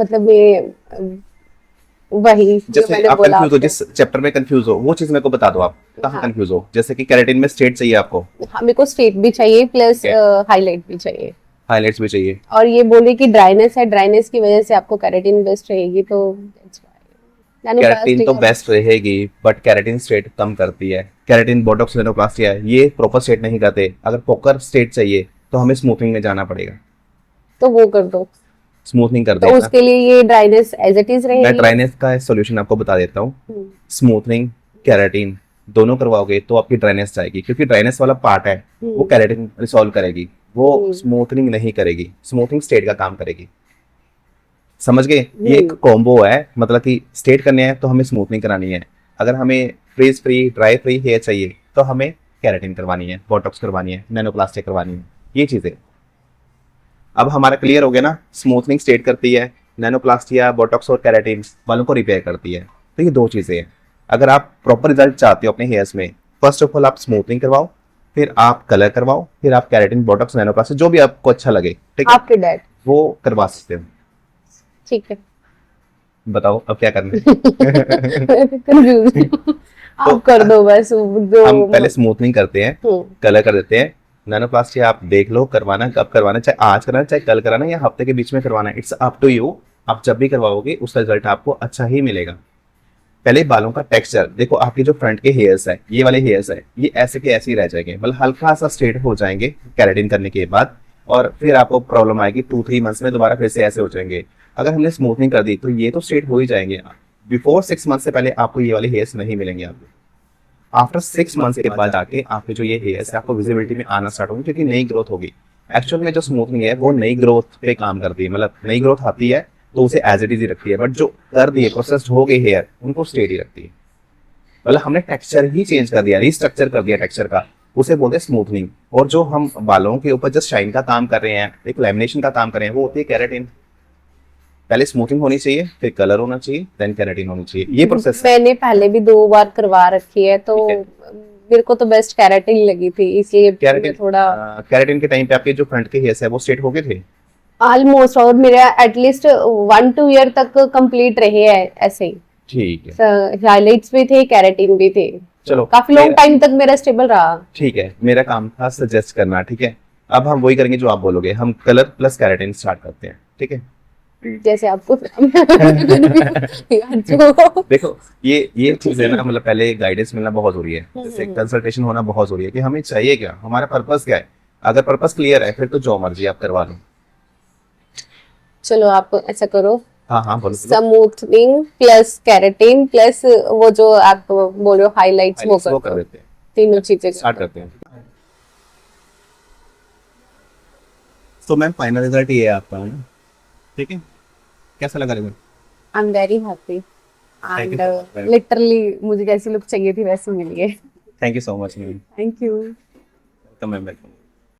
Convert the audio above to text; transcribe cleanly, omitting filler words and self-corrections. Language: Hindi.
मतलब ये वही जो जैसे मैंने आप बोला कंफ्यूज हो, आपको। जिस चैप्टर में कंफ्यूज हो वो चीज मेरे को बता दो, आप कहाँ हाँ कंफ्यूज हो। जैसे कि केराटिन में स्ट्रेट चाहिए आपको, हाँ, मेरे को स्ट्रेट भी चाहिए प्लस ठीक है, हाईलाइट भी चाहिए। हाइलाइट्स भी चाहिए। और ये बोले कि ड्राइनेस है, ड्राइनेस की वजह से आपको केराटिन बेस्ट रहेगी, तो केराटिन नैनोप्लास्टिक तो अब। बेस्ट रहेगी, बट केराटिन स्ट्रेट कम करती है। केराटिन बोटॉक्स नैनोप्लास्टी है, ये प्रॉपर स्ट्रेट नहीं करते। अगर प्रॉपर स्ट्रेट चाहिए तो हमें स्मूथनिंग में जाना पड़ेगा। तो वो कर दो। स्मूथनिंग कर तो देगा। उसके लिए ये ड्राइनेस एज इट इज मैं रहेगी। ड्राइनेस का सॉल्यूशन आपको बता देता हूँ। हम्म, स्मूथनिंग, केराटिन दोनों करवाओगे तो आपकी ड्राइनेस जाएगी, क्योंकि ड्राइनेस वाला पार्ट है वो हम्म, केराटिन रिसॉल्व करेगी, वो हम्म, स्मूथनिंग नहीं करेगी। स्मूथनिंग स्टेट का काम करेगी। समझ गए? ये एक हम्म। कॉम्बो है, मतलब कि स्टेट करने हैं तो हमें स्मूथनिंग करानी है। अगर हमें frizz free dry free hair चाहिए तो हमें केराटिन करवानी है, बोटॉक्स करवानी है, नैनोप्लास्टिक करवानी है, ये चीजें। अब हमारा क्लियर हो गया ना, स्मूथनिंग स्टेट करती है, नैनोप्लास्टिया बोटॉक्स और केराटिन बालों को रिपेयर करती है। तो ये दो चीजें हैं। अगर आप प्रॉपर रिजल्ट चाहते हो अपने हेयर्स में, फर्स्ट ऑफ ऑल आप स्मूथनिंग करवाओ, फिर आप कलर करवाओ, फिर आप केराटिन बोटॉक्स नैनोप्लास्टिक जो भी आपको अच्छा लगे, ठीक है, आपके डैड। वो करवा सकते हो। ठीक है। बताओ अब क्या करना है। मैं कंफ्यूज हूँ। तो आप कर दो बस जो। हम पहले स्मूथनिंग करते हैं, हम्म। कलर कर देते हैं। नैनोप्लास्टी आप देख लो करवाना है, कब करवाना है, चाहे आज कराना है, चाहे कल कराना है, या हफ्ते के बीच में करवाना है, इट्स अप टू यू। आप जब भी करवाओगे उसका रिजल्ट आपको अच्छा ही मिलेगा। पहले बालों का टेक्सचर देखो, आपके जो फ्रंट के हेयर्स है, ये वाले हेयर्स है, ये ऐसे के ऐसे ही रह जाएंगे, मतलब हल्का सा स्ट्रेट हो जाएंगे केराटिन करने के बाद, और फिर आपको प्रॉब्लम आएगी 2-3 मंथ्स में, दोबारा फिर से ऐसे हो जाएंगे। अगर हमने स्मूथनिंग कर दी तो ये तो स्ट्रेट हो ही जाएंगे। बिफोर 6 मंथ से पहले आपको ये वाले हेयर्स नहीं मिलेंगे आपको। आफ्टर 6 मंथ्स के बाद जाके आपके जो ये हेयर्स है आपको विजिबिलिटी में आना स्टार्ट होंगे, क्योंकि नई ग्रोथ होगी। एक्चुअल में जो स्मूथनिंग है वो नई ग्रोथ पे काम करती है, मतलब नई ग्रोथ आती है तो उसे एज इट इज ही रखती है, बट जो कर दिए प्रोसेस्ड हो गए हेयर उनको स्टेट ही रखती है। मतलब हमने टेक्सचर ही चेंज कर दिया, रिस्ट्रक्चर कर दिया टेक्सचर का, उसे बोलते हैं स्मूथनिंग। और जो हम बालों के ऊपर जस्ट शाइन का काम कर रहे हैं, एक लेमिनेशन का काम कर रहे हैं, वो होती है केराटिन। पहले स्मूथिंग होनी चाहिए, फिर कलर होना चाहिए, देन केराटिन होनी चाहिए, ये प्रोसेस है। मैंने पहले भी 2 बार करवा रखी है, तो ठीक है। मेरे को तो बेस्ट केराटिन लगी थी, इसलिए मैं केराटिन, थोड़ा केराटिन के टाइम पे आपके जो फ्रंट के हेयर्स है वो स्ट्रेट हो गए थे। ऑलमोस्ट, और मेरा एटलीस्ट 1-2 ईयर तक कंप्लीट रहे हैं ऐसे ही। ठीक है। हाइलाइट्स भी थे, केराटिन भी थे, तो चलो काफी लॉन्ग मेरा, टाइम तक मेरा स्टेबल रहा। ठीक है, मेरा काम था सजेस्ट करना, ठीक है। अब हम वही करेंगे जो आप बोलोगे, हम कलर प्लस केराटिन स्टार्ट करते हैं, ठीक है। जैसे आपको जो। देखो, ये चीज है ना, मतलब पहले गाइडेंस मिलना बहुत जरूरी है, जैसे कंसल्टेशन होना बहुत जरूरी है कि हमें चाहिए क्या, हमारा पर्पस क्या है। अगर पर्पस क्लियर है फिर तो जो मर्जी आप करवा लो। चलो आप ऐसा करो, हाँ हाँ, बोलो बोलो। स्मूथनिंग प्लस केराटिन प्लस वो जो आप बोल रहे हो हाइलाइट्स, वो हाइलाइट्स कर वो कर दो। देते हैं, तीनों चीजें कर स्टार्ट दो। करते हैं। तो मैम फाइनल रिजल्ट ये है आपका, ठीक है। कैसा लगा result? I am very happy thank you and so much ma'am. Literally मुझे जैसी लुक चाहिए थी वैसी मिली है। Thank you so much ma'am. Thank you. Welcome ma'am, welcome.